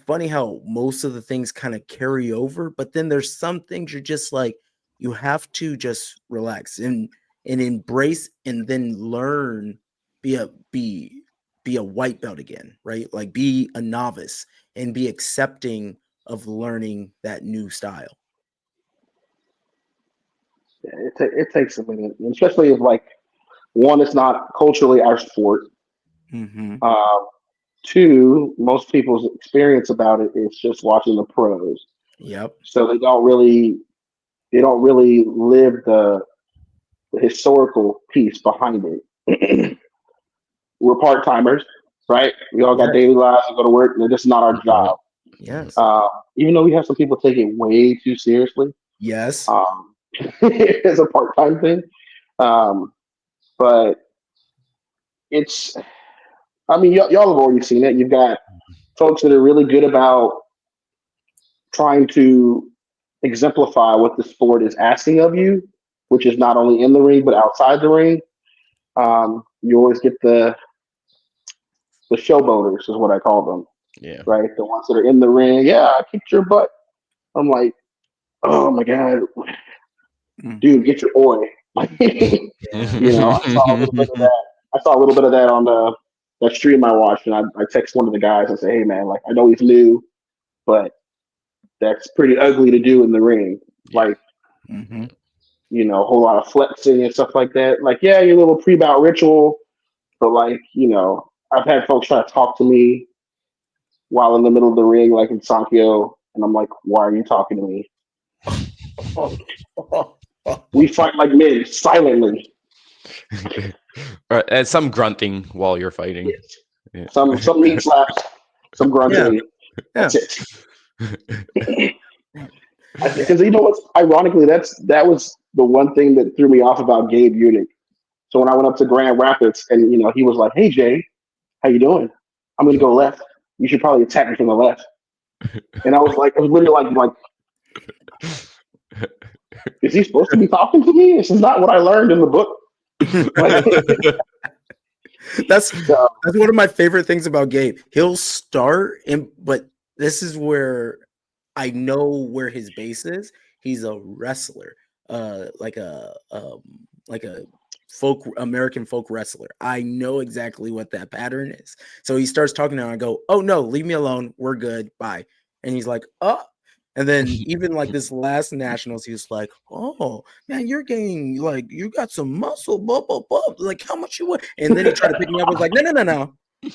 funny how most of the things kind of carry over, but then there's some things you're just like you have to just relax and embrace and then learn, be a be be a white belt again, right? Like be a novice and be accepting of learning that new style. It takes a minute, especially if like one, it's not culturally our sport. Hmm. Uh, Two, most people's experience about it is just watching the pros, Yep. so they don't really live the historical piece behind it. We're part timers, right? We all got Yes. daily lives and go to work, and this is not our Yep. job. Yep. Yes. Even though we have some people take it way too seriously, Yes. um, it's a part time thing. Um, but it's, I mean, y'all have already seen it. You've got folks that are really good about trying to exemplify what the sport is asking of you, which is not only in the ring but outside the ring. You always get the showboaters, is what I call them, Yeah. right? The ones that are in the ring. Yeah, I kicked your butt. I'm like, oh my god, Mm. dude, get your oy. Yeah. I saw a little bit of that. I saw a little bit of that on the that stream I watched, and I text one of the guys and say, hey man, like I know he's new, but that's pretty ugly to do in the ring. Yeah. Like, Mm-hmm. a whole lot of flexing and stuff like that. Like, yeah, your little pre-bout ritual, but like, I've had folks try to talk to me while in the middle of the ring, like in Sankyo, and I'm like, why are you talking to me? We fight like men, silently. And some grunting while you're fighting. Yes. Yeah. Some meat slaps, some Yeah. grunting. Yeah. That's it. Because you know what's ironically, that was the one thing that threw me off about Gabe Unick. So when I went up to Grand Rapids, and he was like, "Hey Jay, how you doing? I'm gonna go left. You should probably attack me from the left." And I was literally like, is he supposed to be talking to me? This is not what I learned in the book. Like, That's so, one of my favorite things about Gabe. He'll start, but this is where I know where his base is. He's a wrestler, like a American folk wrestler. I know exactly what that pattern is. So he starts talking to him. I go, "Oh no, leave me alone. We're good. Bye." And he's like, "Oh." And then even like this last nationals, he was like, "Oh man, you're getting like you got some muscle, blah blah blah. Like how much you want?" And then he tried to pick me up. I was like,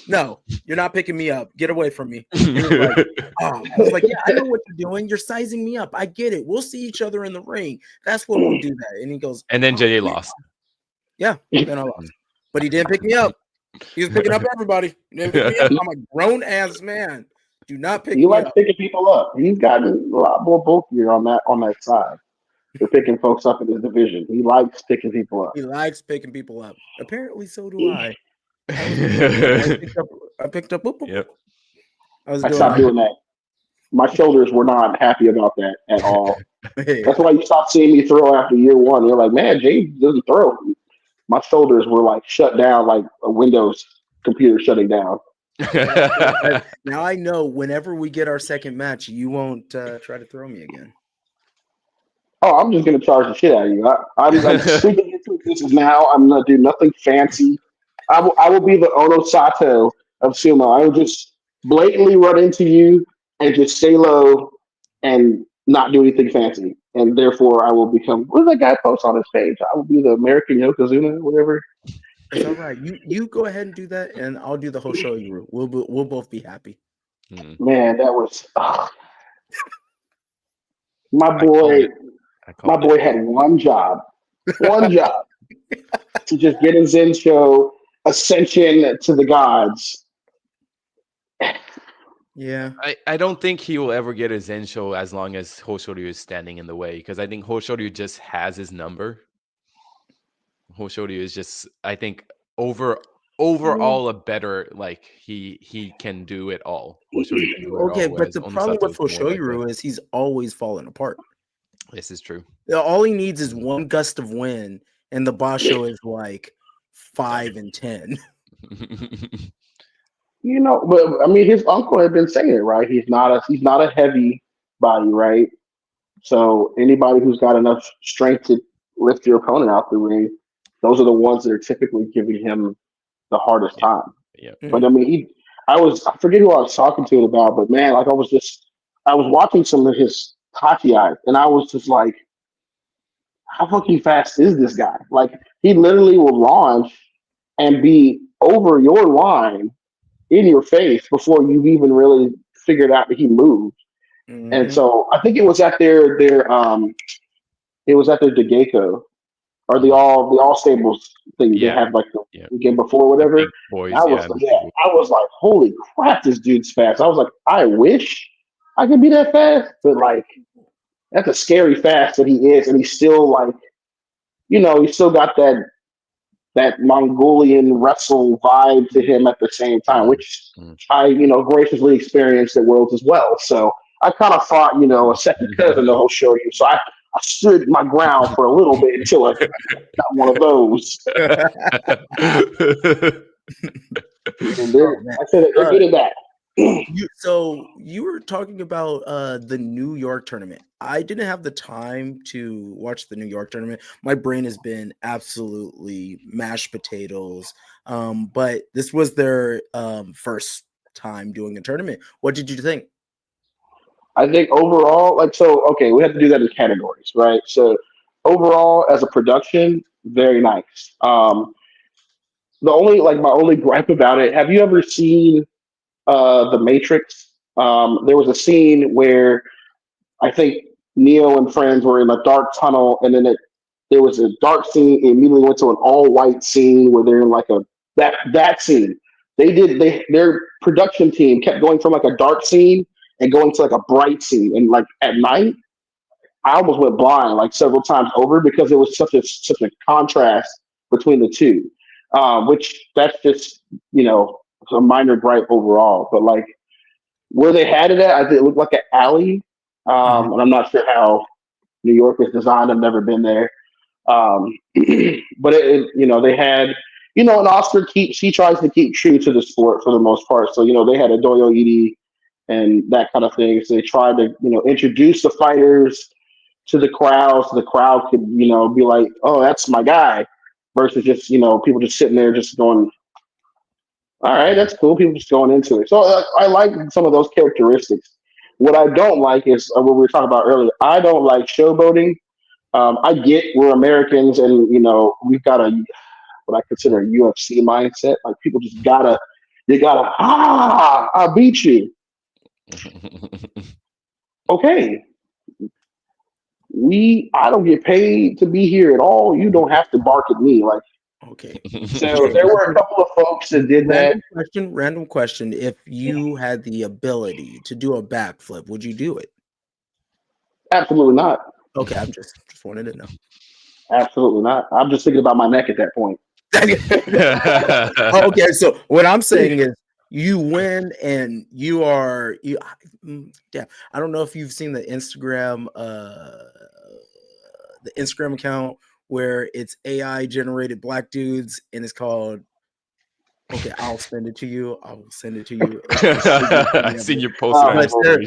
"No, you're not picking me up. Get away from me." He was like, "Oh," I was like, "Yeah, I know what you're doing. You're sizing me up. I get it. We'll see each other in the ring. That's when we'll do that." And he goes, And then "Oh, JJ man." lost. Yeah, then I lost, but he didn't pick me up. He was picking up everybody. He didn't pick me up. I'm a grown ass man. Do not pick he me likes up. picking people up. He's gotten a lot more bulkier on that side. For picking folks up in his division. He likes picking people up. He likes picking people up. Apparently, so do I. I picked up. Whoop, whoop, Yep. whoop. I was I doing stopped doing that. My shoulders were not happy about that at all. that. That's why you stopped seeing me throw after year one. You're like, man, James doesn't throw. My shoulders were like shut down, like a Windows computer shutting down. Now I know whenever we get our second match, you won't try to throw me again. Oh, I'm just gonna charge the shit out of you. I'm speaking into existence now. I'm gonna do nothing fancy. I will be the Ono Sato of sumo. I will just blatantly run into you and just stay low and not do anything fancy. And therefore, I will become. What did that guy post on his page? I will be the American Yokozuna, whatever. It's all right. You go ahead and do that, and I'll do the whole show. We'll both be happy. Man, that was my I called boy. it. I My called it. boy had one job to just get his Zen show ascension to the gods. Yeah. I don't think he will ever get a Zen show as long as Hoshoryu is standing in the way, because I think Hoshoryu just has his number. Hoshoryu is just, I think, overall a better, like he can do it all. Hoshoryu can do it Okay, all, but whereas the problem Onisato with is more like a, Hoshoyuru is he's always falling apart. this is true. All he needs is one gust of wind, and the boss show is like 5 and 10. But I mean, his uncle had been saying it, right? He's not a heavy body, right? So anybody who's got enough strength to lift your opponent out the ring, those are the ones that are typically giving him the hardest Yeah. time. Yeah. But I mean, I forget who I was talking to it about, but man, like I was watching some of his Tachi, and I was just like, how fucking fast is this guy? Like, he literally will launch and be over your line in your face before you've even really figured out that he moved. And Mhm. so I think it was at their Degeko or the all stables thing they Yeah. have like the Yeah. weekend before The whatever. big boys, I was yeah. I was like, holy crap, this dude's fast. I was like, I wish I could be that fast, but like that's a scary fast that he is, and he's still like, he's still got that Mongolian wrestle vibe to him at the same time, which Mhm. I graciously experienced at Worlds as well. So I kind of fought, a second cousin the whole show. So I stood my ground for a little bit until I got one of those. And Oh man. I said they're good at that. So you were talking about the New York tournament. I didn't have the time to watch the New York tournament. My brain has been absolutely mashed potatoes. But this was their first time doing a tournament. What did you think? I think overall, okay, we have to do that in categories, right? So overall, as a production, very nice. My only gripe about it, have you ever seen The Matrix? There was a scene where I think Neo and friends were in a dark tunnel, and then there was a dark scene. It immediately went to an all white scene where they're in like that scene. Their production team kept going from like a dark scene and going to like a bright scene, and like at night, I almost went blind like several times over because it was such a contrast between the two. Which that's just a minor gripe overall, but like where they had it at, I think it looked like an alley, Mhm. and I'm not sure how New York is designed. I've never been there, um, but they had, and Oscar she tries to keep true to the sport for the most part. So they had a Dohyo and that kind of thing. So they tried to introduce the fighters to the crowd, so the crowd could be like, oh, that's my guy, versus just people just sitting there just going, all right, that's cool. People just going into it. So I like some of those characteristics. What I don't like is what we were talking about earlier. I don't like showboating. I get we're Americans, and we've got what I consider a UFC mindset. Like people just you gotta I beat you. Okay, I don't get paid to be here at all. You don't have to bark at me. Like, Okay. so there were a couple of folks that did that. Random question. If you had the ability to do a backflip, would you do it? Absolutely not. Okay, I'm just wanted to know. Absolutely not. I'm just thinking about my neck at that point. Oh, okay, so what I'm saying is you win and yeah. I don't know if you've seen the Instagram account where it's AI generated black dudes and it's called okay, I'll send it to you. I will send it to you. I seen you posted on But your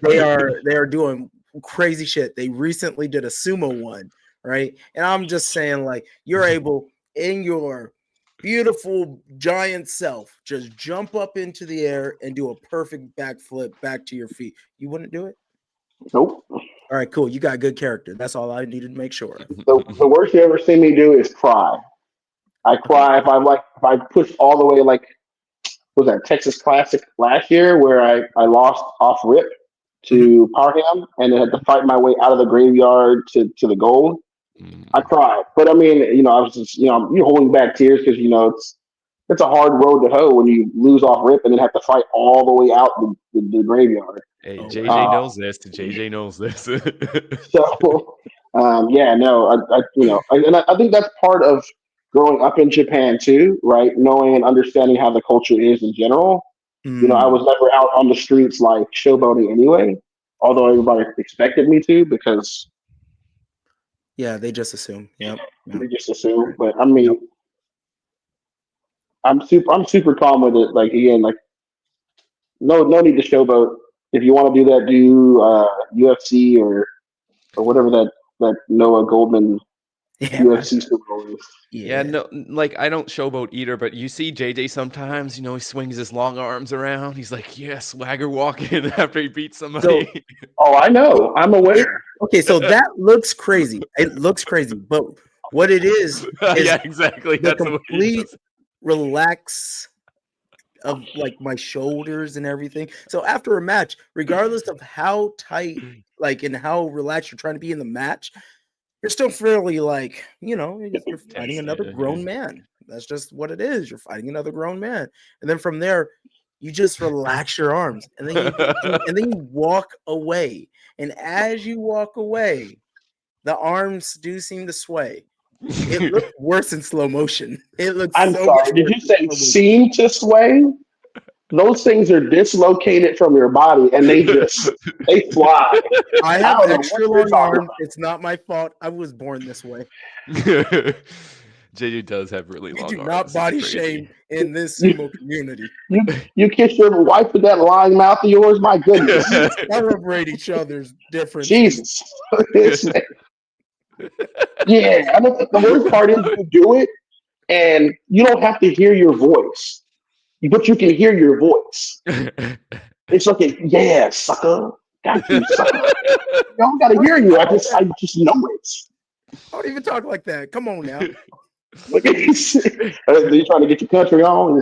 they story. are doing crazy shit. They recently did a sumo one, right? And I'm just saying, like, you're able in your beautiful giant self just jump up into the air and do a perfect backflip back to your feet. You wouldn't do it? Nope. All right, cool. You got good character. That's all I needed to make sure of. The worst you ever see me do is cry. I Okay. cry if I push all the way, like, was that Texas Classic last year where I lost off rip Mhm. to Parham and then had to fight my way out of the graveyard to the gold. I cried, but I mean, I was just, you're holding back tears because it's a hard road to hoe when you lose off rip and then have to fight all the way out the graveyard. Hey, Oh wow. JJ knows this. JJ knows this. So, yeah, no, I think that's part of growing up in Japan too, right? Knowing and understanding how the culture is in general. I was Mm, never out on the streets like showboating anyway, although everybody expected me to because yeah, they just assume. Yep. they Yep. just assume. But I Yep. mean, I'm super calm with it. Like again, like no need to showboat. If you want to do that, do UFC or whatever that Noah Goldman Yeah. UFC Super Bowl is. Yeah, Yeah. no, like I don't showboat either, but you see JJ sometimes, he swings his long arms around. He's like, yeah, swagger walking after he beats So somebody. Oh, I know. I'm it aware. okay, so that looks crazy. It looks crazy, but what it is Yeah, exactly. the That's the way he complete does. relax of like my shoulders and everything. So after a match, regardless of how tight, like and how relaxed you're trying to be in the match, you're still fairly like, you're fighting Tense. another Yeah. grown man. That's just what it is. You're fighting another grown man. And then from there, you just relax your arms and then and then you walk away. And as you walk away, the arms do seem to sway. It looks worse in slow motion. It looks I'm so much sorry. Did worse you in say slow motion. seem to sway? those things are dislocated from your body and they fly. I I have don't know what extra you're long talking arms. It's not my fault. I was born this way. JJ does have really We long do not arms. It's body crazy. shame in this about. sumo community. You kiss your wife with that lying mouth of yours. My goodness, We celebrate each other's differences. Jesus. Yeah, I mean, the worst part is you do it and you don't have to hear your voice, but you can hear your voice. It's like, yeah, sucker, got you, sucker. I don't gotta hear you. I just know it. I don't even talk like that. Come on now. Look at you. You're trying to get your country on.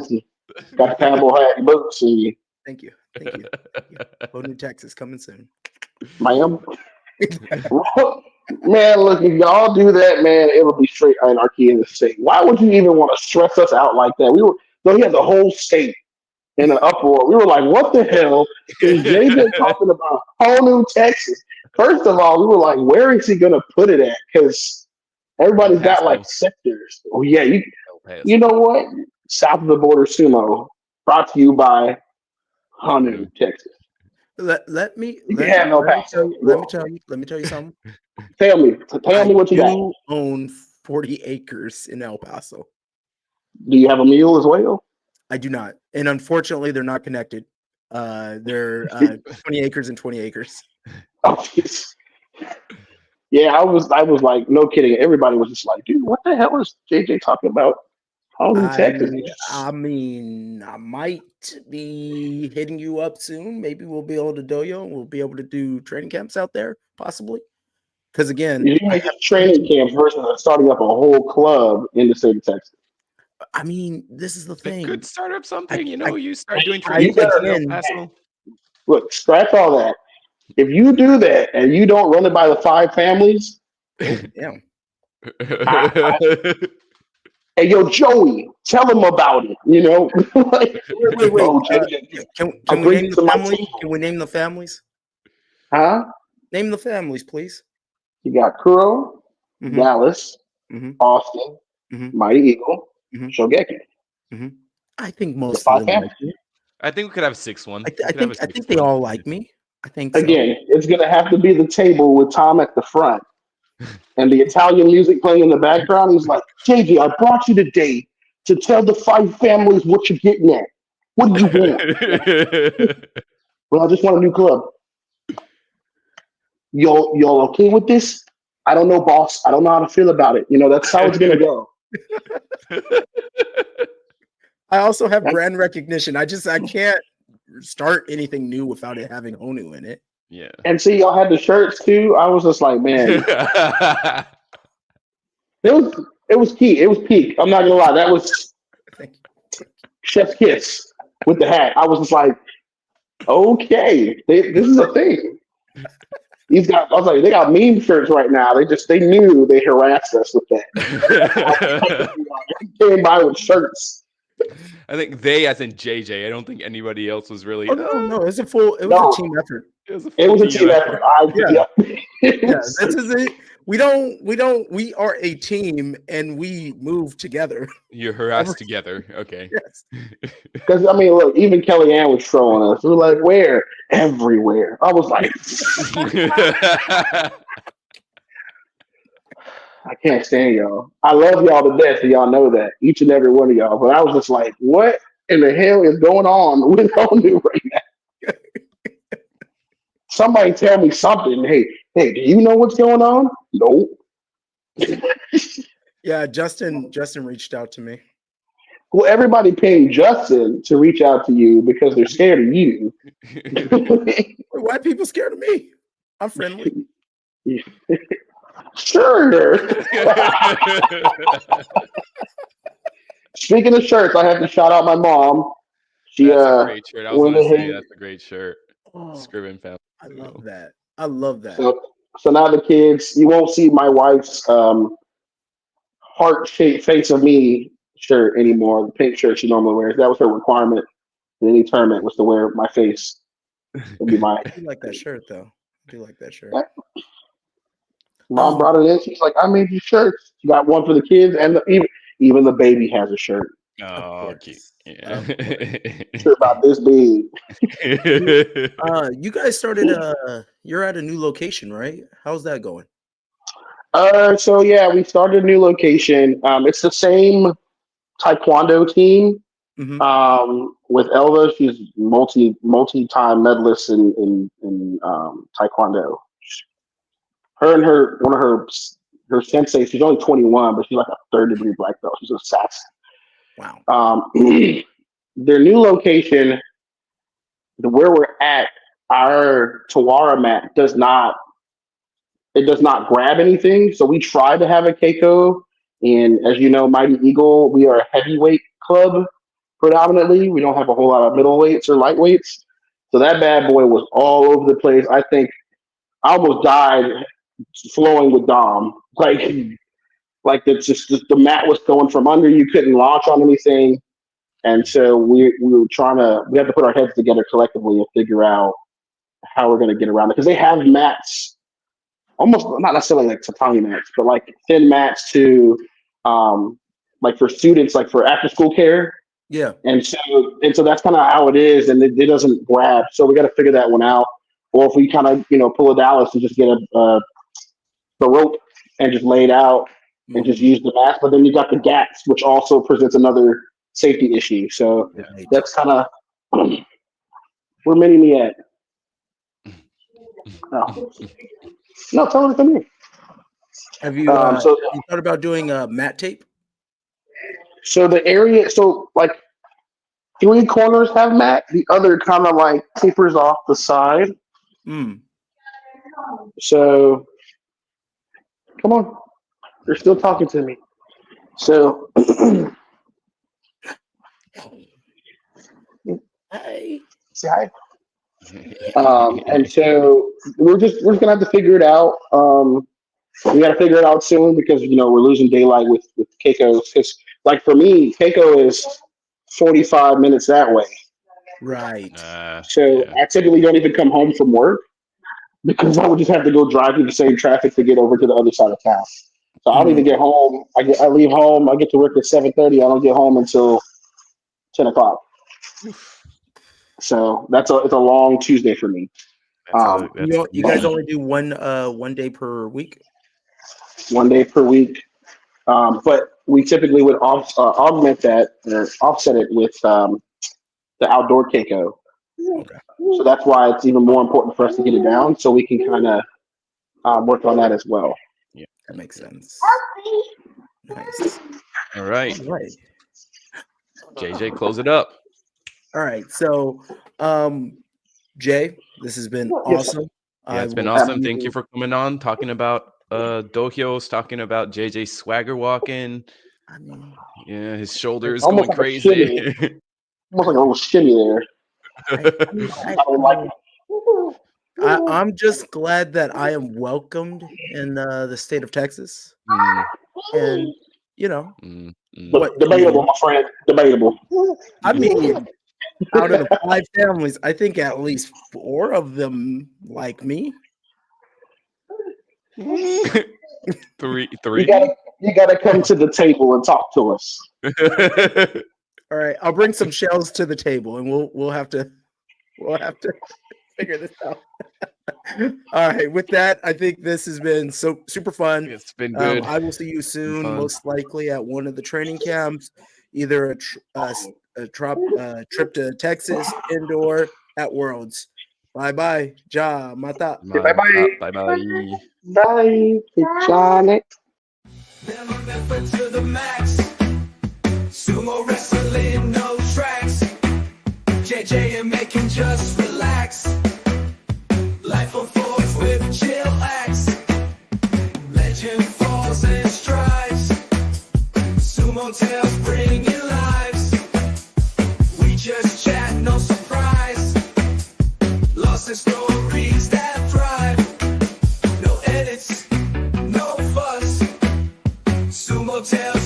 Got the cowboy hat and boots, and Thank you. Thank you. Thank you. Honu Texas coming soon. ma'am. Man, look, if y'all do that, man, it'll be straight anarchy in the state. Why would you even want to stress us out like that? Though he had the whole state in an uproar. We were like, what the hell is JJ talking about Honu Texas? First of all, we were like, where is he going to put it at? Because El everybody's got like Paso. sectors. Oh, yeah, El you Paso. know what? South of the border sumo, brought to you by Honu, Texas. Let me Yeah, no Paso. let me tell you something. Tell me I what you got. do own 40 acres in El Paso. Do you have a mule as well? I do not. And unfortunately they're not connected. They're 20 acres and 20 acres. Oh, jeez. Yeah, I was like, no kidding. Everybody was just like, dude, what the hell is JJ talking about? Home Texas. I mean, I might be hitting you up soon. Maybe we'll be able to Dohyo. We'll be able to do training camps out there, possibly. Because again, You make training camps versus starting up a whole club in the state of Texas. I mean, this is the They thing. could start up something, I- you start doing You training better camps in El again- Paso. Look, scratch all that. If you do that and you don't run it by the 5 families, Oh, damn. hey, yo, Joey, tell them about it. You know, like, Wait. oh, JJ, Can I'll we bring name you the to my families? table. Can we name the families? Huh? Name the families, please. You got Kuro, Mhm, Dallas, mhm, Austin, mhm, Mighty Eagle, mhm, Shogeki. mhm. I think The most of 5 them like families. me. I think we could have a sixth one. I think they all like me. I think so. Again, it's gonna have to be the table with Tom at the front and the Italian music playing in the background. He's like, JJ, I brought you today to tell the 5 families what you're getting at. What do you want? Well, I just want a new club. Y'all okay with this? I don't know, boss. I don't know how to feel about it. You know, that's how it's gonna go. I also have brand recognition. I can't start anything new without it having Honu in it. Yeah. And see, y'all had the shirts too. I was just like, man, it was key. It was peak. I'm not gonna lie. That was Thank you. Chef's kiss with the hat. I was just like, okay, this is a thing. I was like, they got meme shirts right now. They knew they harassed us with that. They came by with shirts. I think they, as in JJ. I don't think anybody else was really. Oh no, it was a team effort. It was a, It full was a team effort. Yeah. It Yeah, was- this is it. We are a team and we move together. You're harassed together. Okay. Yes. Because I mean, look, even Kellyanne was trolling us. We were like, where? Everywhere. I was like, I can't stand y'all. I love y'all to death, and y'all know that. Each and every one of y'all. But I was just like, what in the hell is going on with Honu right now? Somebody tell me something. Hey, do you know what's going on? No. Yeah, Justin reached out to me. Well, everybody paying Justin to reach out to you because they're scared of you. Why are people scared of me? I'm friendly. Sure. Speaking of shirts, I have to shout out my mom. She That's a great shirt. I was went going to say ahead. that's a great shirt. Oh, Scriven family. I love that. I love that. So now the kids, you won't see my wife's heart-shaped face of me shirt anymore. The pink shirt she normally wears. That was her requirement in any tournament, was to wear my face. It'd be my. I do like that shirt though. I do like that shirt. Mom brought it in. She's like, I made you shirts. She got one for the kids, and even the baby has a shirt. Oh, cute. Yeah. Sure about this big. You guys started. You're at a new location, right? How's that going? So yeah, we started a new location. It's the same Taekwondo team. Hmm. With Elva, she's multi-time medalist in Taekwondo. Her and her sensei, she's only 21, but she's like a third-degree black belt. She's an assassin. Wow. Their new location, where we're at, our Tawara mat does not grab anything. So we try to have a Keiko, and as you know, Mighty Eagle, we are a heavyweight club predominantly. We don't have a whole lot of middleweights or lightweights. So that bad boy was all over the place. I think I almost died flowing with Dom. Like it's just the mat was going from under. You couldn't launch on anything. And so we had to put our heads together collectively and figure out how we're going to get around it. Because they have mats, almost not necessarily like tatami mats, but like thin mats to, like for students, like for after school care. Yeah. And so that's kind of how it is. And it doesn't grab. So we got to figure that one out. Or if we kind of, pull a Dallas and just get the rope and just lay it out and just use the mats. But then you got the gaps, which also presents another safety issue. So Right. that's kind of where mini me at. No, tell it to me. Have you, So you thought about doing mat tape? so the area, so like 3 corners have mat, the other kind of like tapers off the side. Mm. So come on, you're still talking to me. So Hey. say hi. And so we're just gonna have to figure it out. We got to figure it out soon because we're losing daylight with Keiko. Because like for me, Keiko is 45 minutes that way. Right. So I typically don't even come home from work because I would just have to go drive through the same traffic to get over to the other side of town. So I don't even get home. I leave home. I get to work at 7:30. I don't get home until 10 o'clock. So it's a long Tuesday for me. You guys only do one day per week? 1 day per week. But we typically would augment that or offset it with the outdoor Keiko. Okay. So that's why it's even more important for us to get it down so we can kind of work on that as well. Yeah, that makes sense. Nice. All right. All right. JJ, close it up. All right. So, Jay, this has been awesome. Yeah, it's been awesome. Thank you for coming on, talking about Dohyo's, talking about JJ swagger walking. I mean, yeah, his shoulders Almost going like a shimmy. crazy. Almost like a little shimmy there. I'm just glad that I am welcomed in the state of Texas, and But debatable, my friend. Debatable. I mean, out of the 5 families, I think at least 4 of them like me. 3. You gotta come to the table and talk to us. All right, I'll bring some shells to the table, and we'll have to figure this out. All right, with that, I think this has been super fun. It's been good. I will see you soon, most likely at one of the training camps, either a trip to Texas, indoor, at Worlds. Bye-bye. Ja, mata. Bye-bye. Bye-bye. Bye. Johnny. Never to the max. Sumo wrestling, no tracks. JJ and making just relax. Life unfolds with chillax. Legend falls and strides. Sumo tales bring you lives. We just chat, no surprise. Lost in stories that thrive. No edits, no fuss. Sumo tales.